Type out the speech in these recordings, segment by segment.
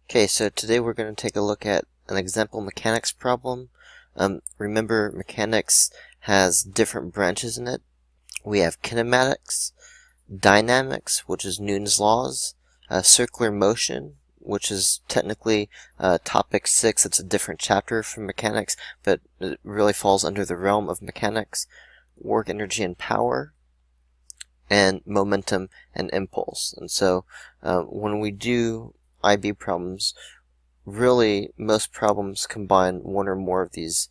Okay, so today we're going to take a look at an example mechanics problem. Remember, mechanics has different branches in it. We have kinematics, dynamics, which is Newton's laws, circular motion, which is technically topic 6. It's a different chapter from mechanics, but it really falls under the realm of mechanics, work, energy, and power, and momentum and impulse. And so when we do IB problems, really most problems combine one or more of these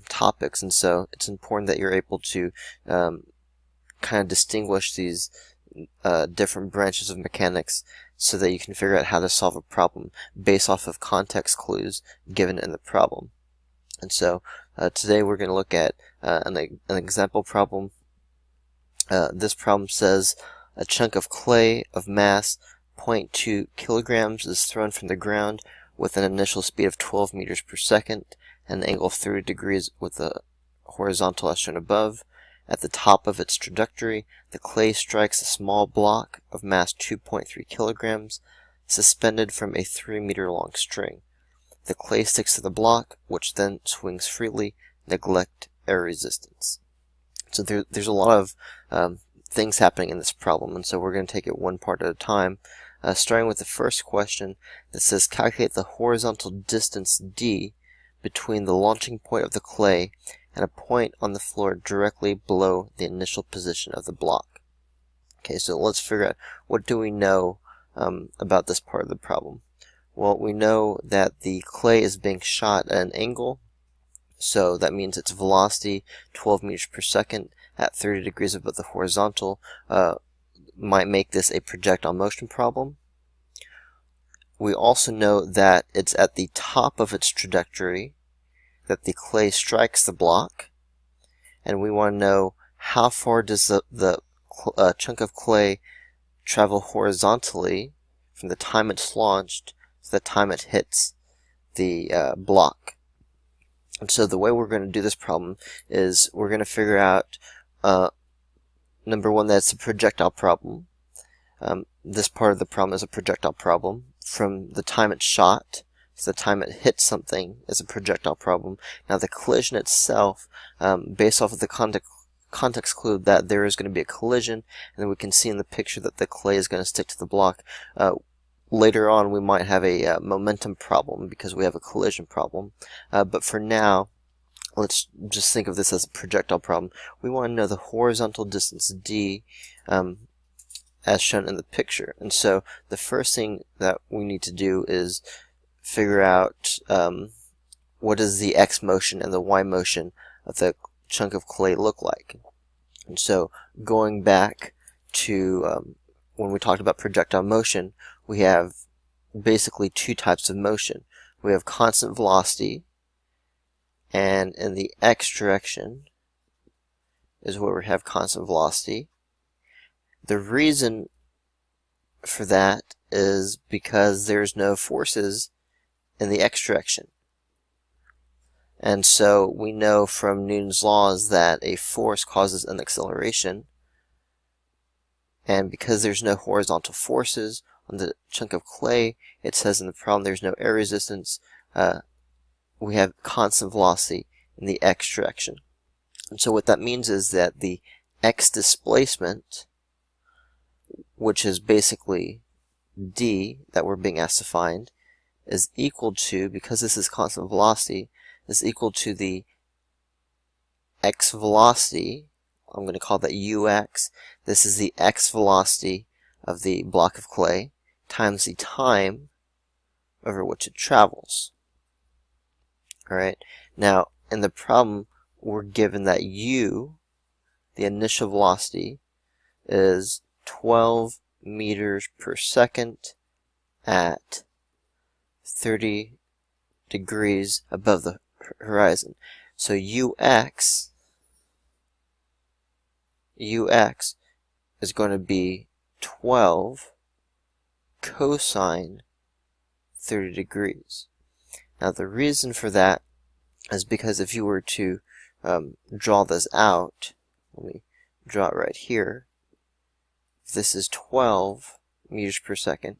topics, and so it's important that you're able to kind of distinguish these different branches of mechanics so that you can figure out how to solve a problem based off of context clues given in the problem. And so today we're going to look at an example problem. This problem says a chunk of clay of mass 0.2 kilograms is thrown from the ground with an initial speed of 12 meters per second and an angle of 30 degrees with a horizontal as shown above. At the top of its trajectory, the clay strikes a small block of mass 2.3 kilograms suspended from a 3-meter long string. The clay sticks to the block, which then swings freely. Neglect air resistance. So there's a lot of things happening in this problem, and so we're going to take it one part at a time. Starting with the first question that says calculate the horizontal distance d between the launching point of the clay and a point on the floor directly below the initial position of the block. Okay, so let's figure out what do we know about this part of the problem. Well, we know that the clay is being shot at an angle, so that means its velocity, 12 meters per second at 30 degrees above the horizontal, might make this a projectile motion problem. We also know that it's at the top of its trajectory that the clay strikes the block, and we want to know how far does the chunk of clay travel horizontally from the time it's launched to the time it hits the block. And so the way we're going to do this problem is we're going to figure out number one, that's a projectile problem. This part of the problem is a projectile problem. From the time it's shot to the time it hits something is a projectile problem. Now the collision itself, based off of the context clue that there is going to be a collision, and then we can see in the picture that the clay is going to stick to the block. Later on we might have a momentum problem because we have a collision problem. But for now, let's just think of this as a projectile problem. We want to know the horizontal distance d as shown in the picture. And so the first thing that we need to do is figure out what does the x motion and the y motion of the chunk of clay look like. And so going back to when we talked about projectile motion, we have basically two types of motion. We have constant velocity, and in the x direction is where we have constant velocity. The reason for that is because there's no forces in the x direction. And so we know from Newton's laws that a force causes an acceleration, and because there's no horizontal forces on the chunk of clay, it says in the problem there's no air resistance, we have constant velocity in the x direction. And so what that means is that the x displacement, which is basically d that we're being asked to find, is equal to, because this is constant velocity, is equal to the x velocity. I'm going to call that ux. This is the x velocity of the block of clay times the time over which it travels. Alright, now in the problem we're given that u, the initial velocity, is 12 meters per second at 30 degrees above the horizon. So ux is going to be 12 cosine 30 degrees. Now the reason for that is because if you were to draw this out, let me draw it right here. If this is 12 meters per second,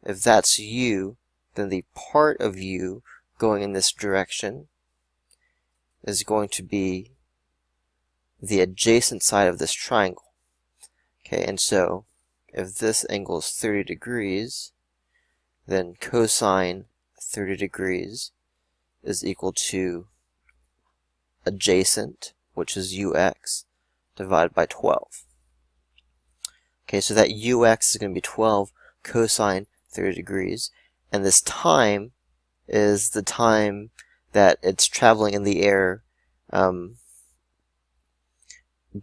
if that's u, then the part of u going in this direction is going to be the adjacent side of this triangle. Okay, and so if this angle is 30 degrees, then cosine 30 degrees is equal to adjacent, which is ux, divided by 12. Okay, so that ux is going to be 12 cosine 30 degrees, and this time is the time that it's traveling in the air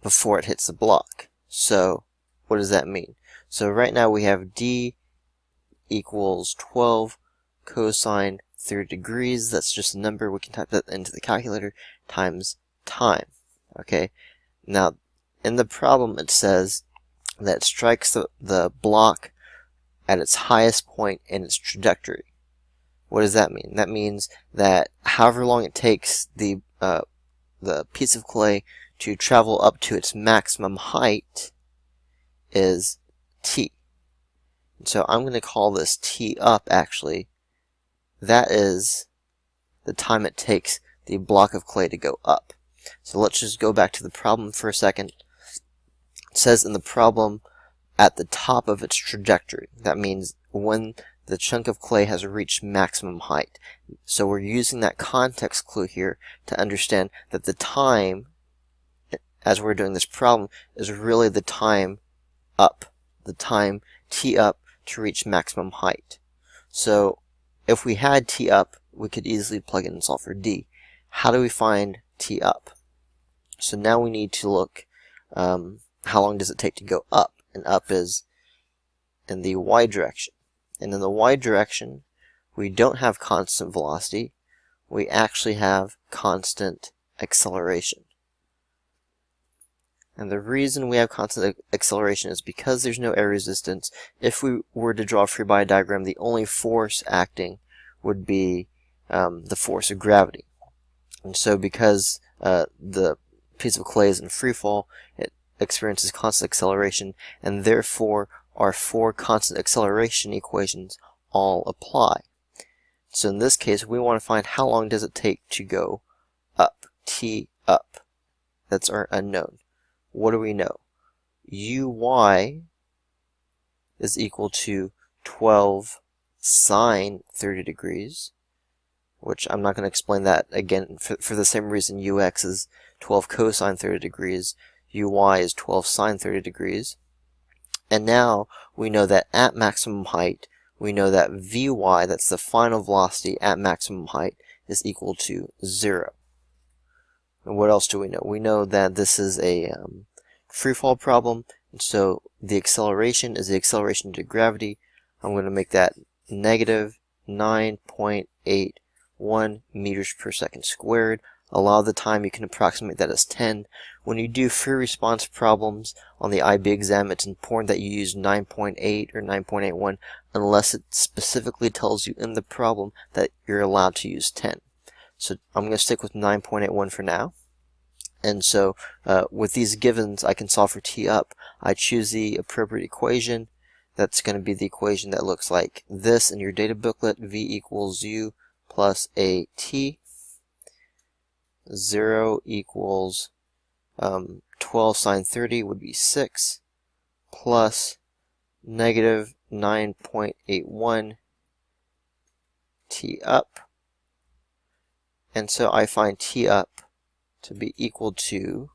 before it hits the block. So what does that mean? So right now we have d equals 12 cosine 30 degrees. That's just a number. We can type that into the calculator, times time. Okay. Now, in the problem, it says that it strikes the block at its highest point in its trajectory. What does that mean? That means that however long it takes the piece of clay to travel up to its maximum height is t. And so I'm going to call this t up, actually. That is the time it takes the block of clay to go up. So let's just go back to the problem for a second. It says in the problem, at the top of its trajectory. That means when the chunk of clay has reached maximum height. So we're using that context clue here to understand that the time, as we're doing this problem, is really the time up. The time t up to reach maximum height. So if we had t up, we could easily plug in and solve for d. How do we find t up? So now we need to look, how long does it take to go up? And up is in the y direction. And in the y direction, we don't have constant velocity. We actually have constant acceleration. And the reason we have constant acceleration is because there's no air resistance. If we were to draw a free body diagram, the only force acting would be the force of gravity. And so because the piece of clay is in free fall, it experiences constant acceleration, and therefore our four constant acceleration equations all apply. So in this case, we want to find how long does it take to go up, t up. That's our unknown. What do we know? Uy is equal to 12 sine 30 degrees, which I'm not going to explain that again for the same reason ux is 12 cosine 30 degrees, uy is 12 sine 30 degrees. And now we know that at maximum height, we know that Vy, that's the final velocity at maximum height, is equal to 0. And what else do we know? We know that this is a free fall problem, and so the acceleration is the acceleration due to gravity. I'm going to make that negative 9.81 meters per second squared. A lot of the time you can approximate that as 10. When you do free response problems on the IB exam, it's important that you use 9.8 or 9.81 unless it specifically tells you in the problem that you're allowed to use 10. So I'm going to stick with 9.81 for now. And so with these givens, I can solve for t up. I choose the appropriate equation. That's going to be the equation that looks like this in your data booklet. V equals u plus a t. 0 equals 12 sine 30 would be 6 plus negative 9.81 t up. And so I find t up to be equal to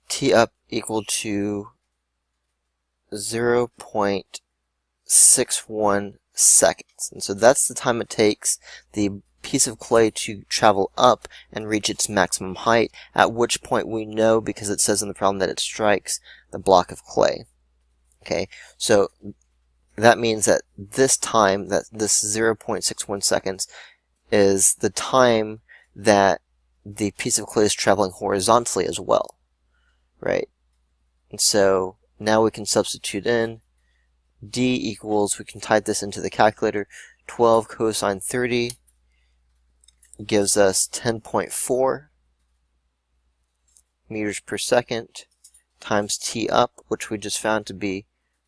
0.61 seconds. And so that's the time it takes the piece of clay to travel up and reach its maximum height, at which point we know, because it says in the problem, that it strikes the block of clay. Okay, so that means that this time, that this 0.61 seconds, is the time that the piece of clay is traveling horizontally as well, right? And so now we can substitute in d equals, we can type this into the calculator, 12 cosine 30 gives us 10.4 meters per second times t up, which we just found to be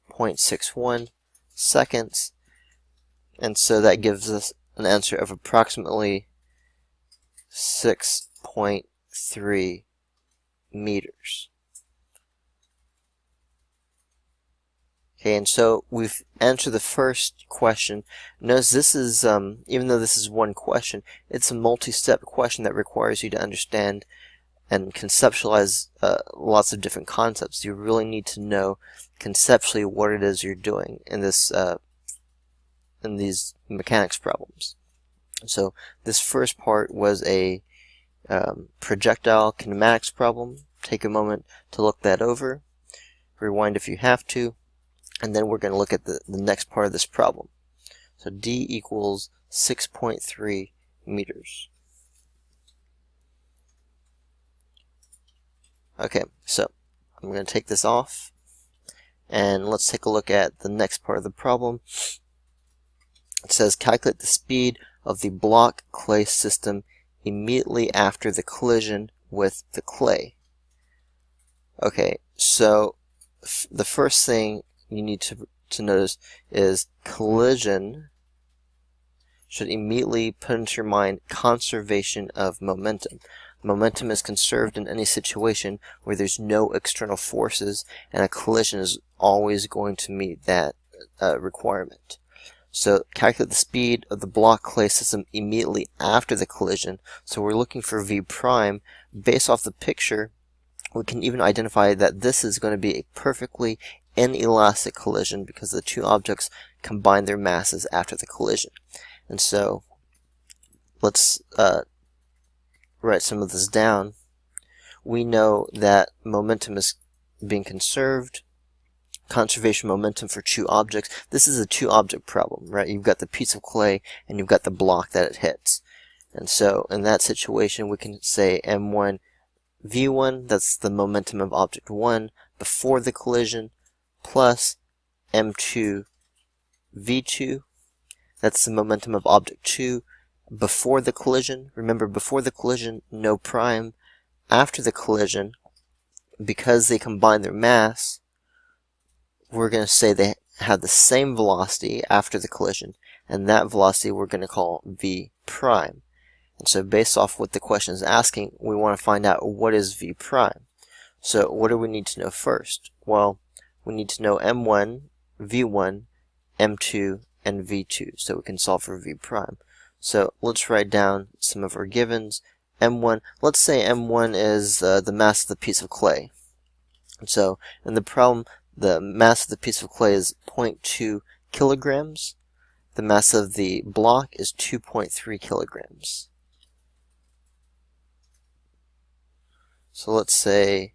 0.61 seconds, And so that gives us an answer of approximately 6.3 meters. Okay, and so we've answered the first question. Notice this is, even though this is one question, it's a multi-step question that requires you to understand and conceptualize lots of different concepts. You really need to know conceptually what it is you're doing in this in these mechanics problems. So this first part was a projectile kinematics problem. Take a moment to look that over. Rewind if you have to. And then we're going to look at the next part of this problem. So D equals 6.3 meters. Okay, so I'm going to take this off. And let's take a look at the next part of the problem. It says calculate the speed of the block clay system immediately after the collision with the clay. Okay, so the first thing you need to notice is collision should immediately put into your mind conservation of momentum. Momentum is conserved in any situation where there's no external forces, and a collision is always going to meet that requirement. So calculate the speed of the block clay system immediately after the collision. So we're looking for V prime. Based off the picture, we can even identify that this is going to be a perfectly inelastic collision because the two objects combine their masses after the collision. And so let's write some of this down. We know that momentum is being conserved. Conservation momentum for two objects. This is a two-object problem, right? You've got the piece of clay and you've got the block that it hits. And so in that situation, we can say M1 V1, that's the momentum of object 1 before the collision, plus M2 V2, that's the momentum of object 2 before the collision. Remember, before the collision, no prime. After the collision, because they combine their mass, we're going to say they have the same velocity after the collision, and that velocity we're going to call V prime. And so based off what the question is asking, we want to find out what is V prime. So what do we need to know first? Well, we need to know M1, V1, M2, and V2, so we can solve for V prime. So let's write down some of our givens. M1, let's say M1 is the mass of the piece of clay. And so in the problem, the mass of the piece of clay is 0.2 kilograms. The mass of the block is 2.3 kilograms. So let's say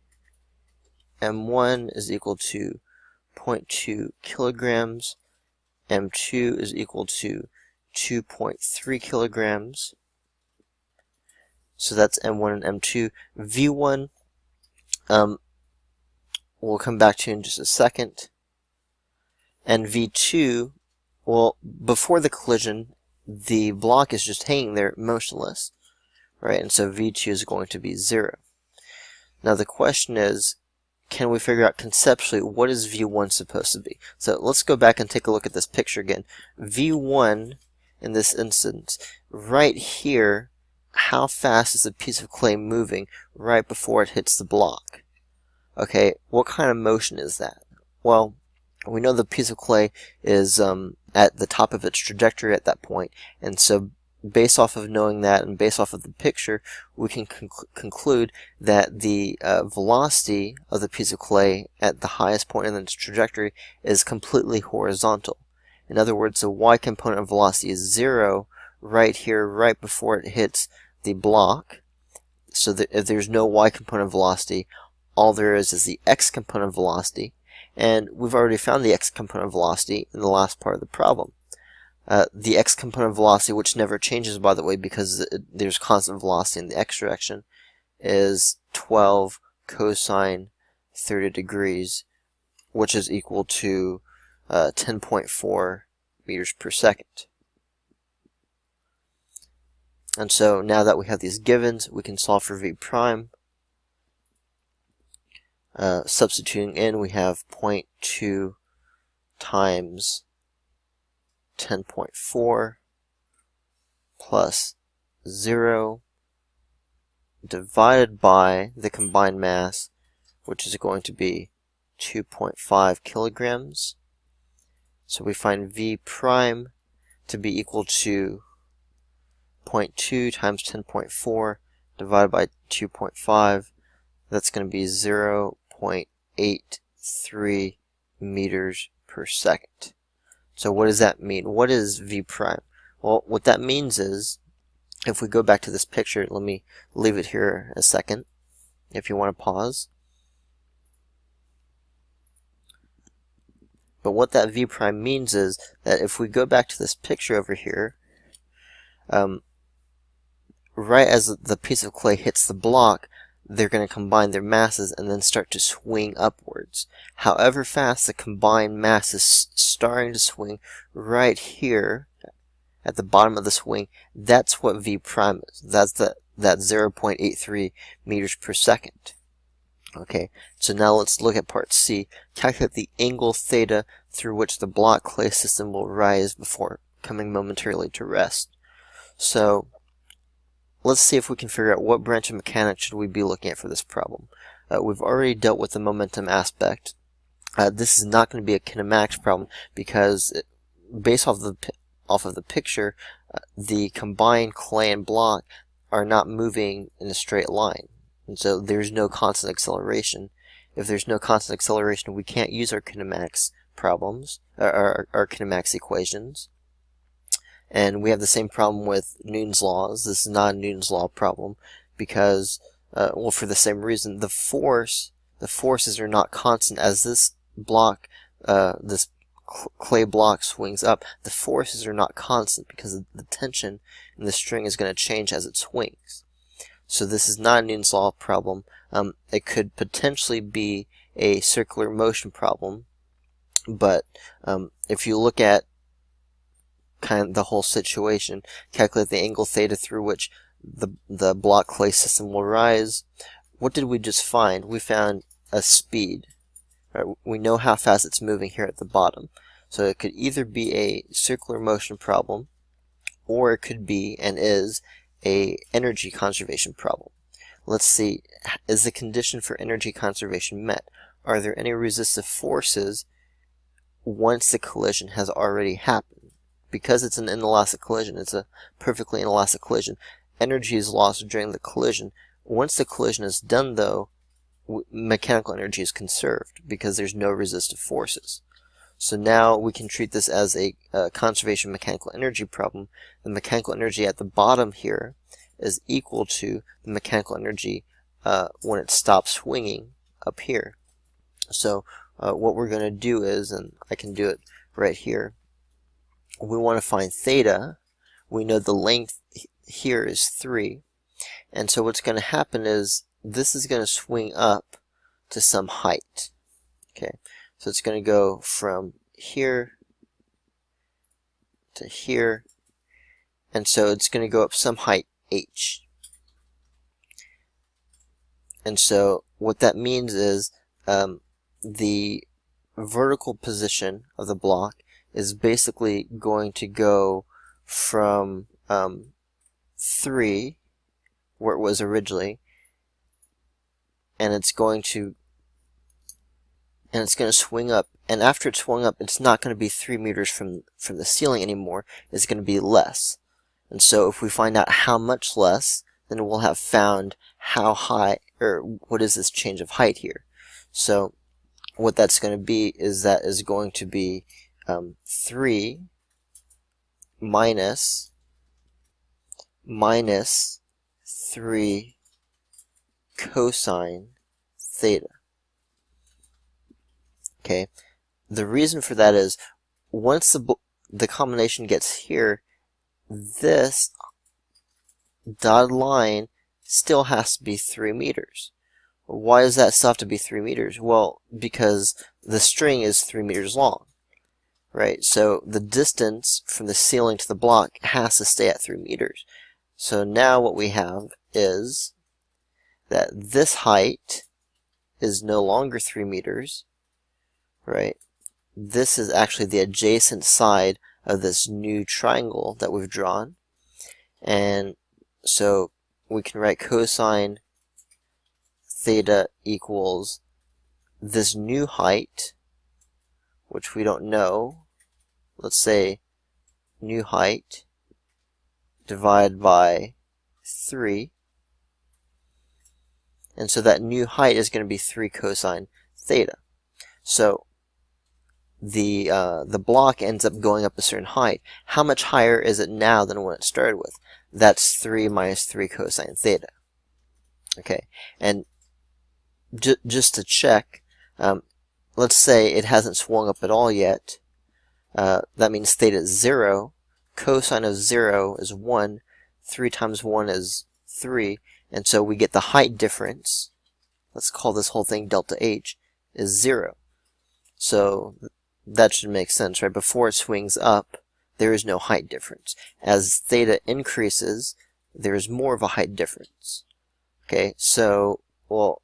M1 is equal to 0.2 kilograms. M2 is equal to 2.3 kilograms. So that's M1 and M2. V1, we'll come back to in just a second. And V2, well, before the collision, the block is just hanging there motionless, right? And so V2 is going to be 0. Now the question is, can we figure out conceptually what is V1 supposed to be? So let's go back and take a look at this picture again. V1, in this instance, right here, how fast is a piece of clay moving right before it hits the block? Okay, what kind of motion is that? Well, we know the piece of clay is at the top of its trajectory at that point, and so based off of knowing that and based off of the picture, we can conclude that the velocity of the piece of clay at the highest point in its trajectory is completely horizontal. In other words, the y component of velocity is 0 right here, right before it hits the block. So that if there's no y component of velocity, all there is the x component of velocity. And we've already found the x component of velocity in the last part of the problem. The x component of velocity, which never changes, by the way, because there's constant velocity in the x direction, is 12 cosine 30 degrees, which is equal to 10.4 meters per second. And so now that we have these givens, we can solve for V prime. Substituting in, we have 0.2 times 10.4 plus 0 divided by the combined mass, which is going to be 2.5 kilograms. So we find V prime to be equal to 0.2 times 10.4 divided by 2.5. That's going to be 0.83 meters per second. So what does that mean? What is V prime? Well, what that means is, if we go back to this picture, let me leave it here a second if you want to pause. But what that V prime means is that if we go back to this picture over here, right as the piece of clay hits the block, they're going to combine their masses and then start to swing upwards. However fast the combined mass is starting to swing right here at the bottom of the swing, that's what V prime is. That's that 0.83 meters per second. Okay, so now let's look at part C. Calculate the angle theta through which the block clay system will rise before coming momentarily to rest. So let's see if we can figure out what branch of mechanics should we be looking at for this problem. We've already dealt with the momentum aspect. This is not going to be a kinematics problem because based off of the picture, the combined clay and block are not moving in a straight line. And so there's no constant acceleration. If there's no constant acceleration, we can't use our kinematics problems, our kinematics equations. And we have the same problem with Newton's laws. This is not a Newton's law problem because, well, for the same reason, the forces are not constant. As this block, this clay block swings up, the forces are not constant because the tension in the string is going to change as it swings. So this is not a Newton's law problem. It could potentially be a circular motion problem, but if you look at kind of the whole situation, calculate the angle theta through which the block clay system will rise. What did we just find? We found a speed. Right? We know how fast it's moving here at the bottom. So it could either be a circular motion problem, or it could be, and is, a energy conservation problem. Let's see, is the condition for energy conservation met? Are there any resistive forces once the collision has already happened? Because it's an inelastic collision, it's a perfectly inelastic collision, energy is lost during the collision. Once the collision is done, though, mechanical energy is conserved because there's no resistive forces. So now we can treat this as a conservation mechanical energy problem. The mechanical energy at the bottom here is equal to the mechanical energy when it stops swinging up here. So what we're going to do is, and I can do it right here, we want to find theta. We know the length here is 3. And so what's going to happen is this is going to swing up to some height. Okay. So it's going to go from here to here, and so it's going to go up some height h. And so what that means is the vertical position of the block is basically going to go from 3, where it was originally, and it's going to swing up, and after it's swung up, it's not going to be 3 meters from the ceiling anymore. It's going to be less. And so if we find out how much less, then we'll have found how high, or what is this change of height here. So what that's going to be is that is going to be 3 minus 3 cosine theta. Okay, the reason for that is once the combination gets here, this dotted line still has to be 3 meters. Why does that still have to be 3 meters? Well, because the string is 3 meters long, right? So the distance from the ceiling to the block has to stay at 3 meters. So now what we have is that this height is no longer 3 meters, right? This is actually the adjacent side of this new triangle that we've drawn. And so we can write cosine theta equals this new height, which we don't know. Let's say new height divided by 3. And so that new height is going to be 3 cosine theta. So the block ends up going up a certain height. How much higher is it now than when it started with? That's 3 minus 3 cosine theta. Okay, and just to check, let's say it hasn't swung up at all yet. That means theta is 0. Cosine of 0 is 1. 3 times 1 is 3. And so we get the height difference. Let's call this whole thing delta h, is 0. So that should make sense, right? Before it swings up, there is no height difference. As theta increases, there is more of a height difference. Okay, so, well,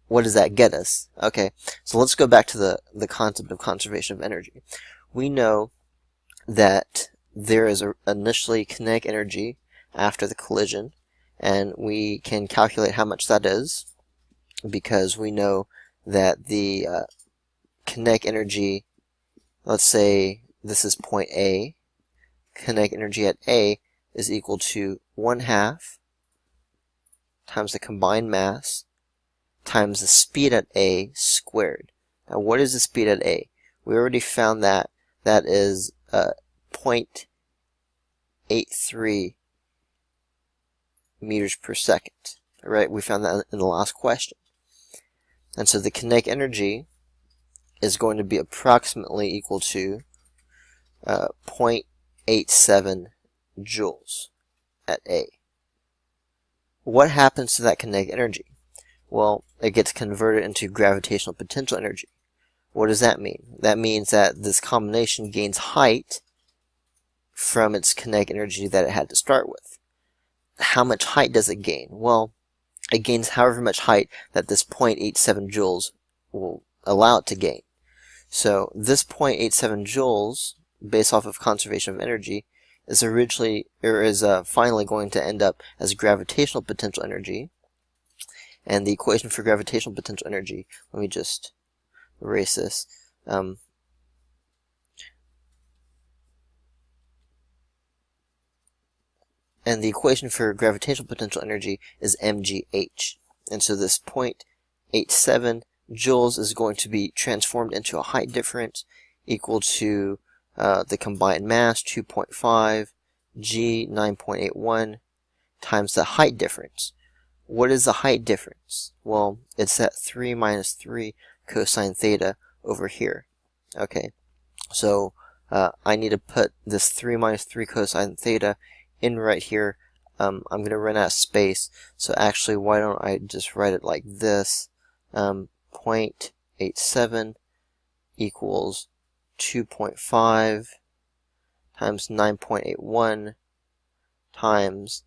what does that get us? Okay, so let's go back to the concept of conservation of energy. We know that there is initially kinetic energy after the collision, and we can calculate how much that is, because we know that the kinetic energy, let's say this is point A, kinetic energy at A is equal to 1/2 times the combined mass times the speed at A squared. Now what is the speed at A? We already found that. That is 0.83 meters per second. Right? We found that in the last question. And so the kinetic energy is going to be approximately equal to 0.87 joules at A. What happens to that kinetic energy? Well, it gets converted into gravitational potential energy. What does that mean? That means that this combination gains height from its kinetic energy that it had to start with. How much height does it gain? Well, it gains however much height that this 0.87 joules will allow it to gain. So this 0.87 joules, based off of conservation of energy, is finally going to end up as gravitational potential energy. And the equation for gravitational potential energy, let me just erase this. And the equation for gravitational potential energy is mgh. And so this 0.87 joules is going to be transformed into a height difference equal to the combined mass, 2.5, g, 9.81, times the height difference. What is the height difference? Well, it's that 3 minus 3 cosine theta over here. Okay, so I need to put this 3 minus 3 cosine theta in right here. I'm going to run out of space, so actually why don't I just write it like this. 0.87 equals 2.5 times 9.81 times,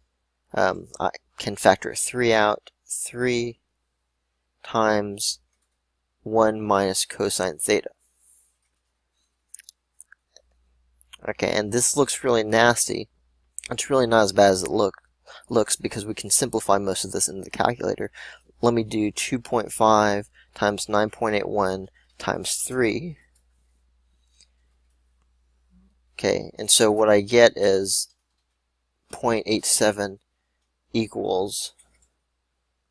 I can factor 3 out, 3 times 1 minus cosine theta. Okay, and this looks really nasty. It's really not as bad as it looks because we can simplify most of this into the calculator. Let me do 2.5 times 9.81 times 3. Okay, and so what I get is 0.87 equals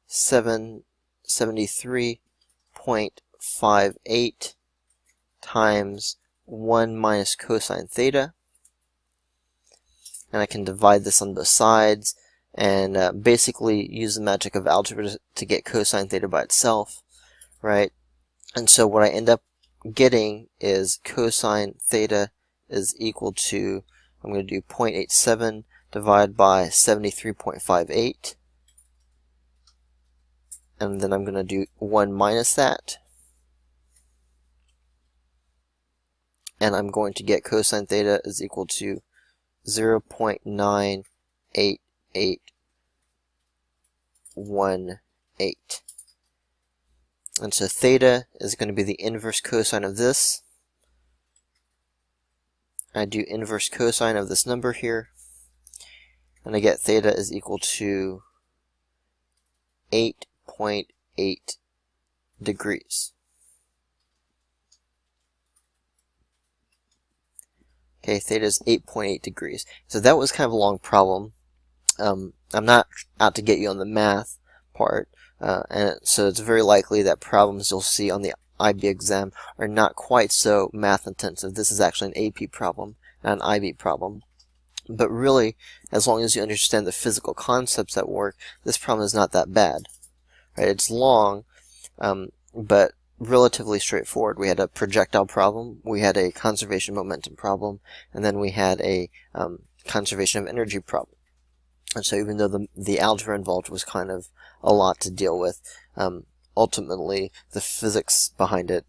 773.58 times 1 minus cosine theta. And I can divide this on both sides and basically use the magic of algebra to get cosine theta by itself, right? And so what I end up getting is cosine theta is equal to, I'm going to do 0.87 divided by 73.58. And then I'm going to do 1 minus that. And I'm going to get cosine theta is equal to 0.98818. And so theta is going to be the inverse cosine of this. I do inverse cosine of this number here, and I get theta is equal to 8.8 degrees. Okay, theta is 8.8 degrees. So that was kind of a long problem. I'm not out to get you on the math part, and so it's very likely that problems you'll see on the IB exam are not quite so math intensive. This is actually an AP problem, not an IB problem. But really, as long as you understand the physical concepts at work, this problem is not that bad. Right? It's long, but relatively straightforward. We had a projectile problem, we had a conservation momentum problem, and then we had a conservation of energy problem. And so even though the algebra involved was kind of a lot to deal with, ultimately the physics behind it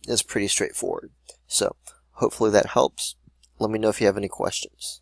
is pretty straightforward. So hopefully that helps. Let me know if you have any questions.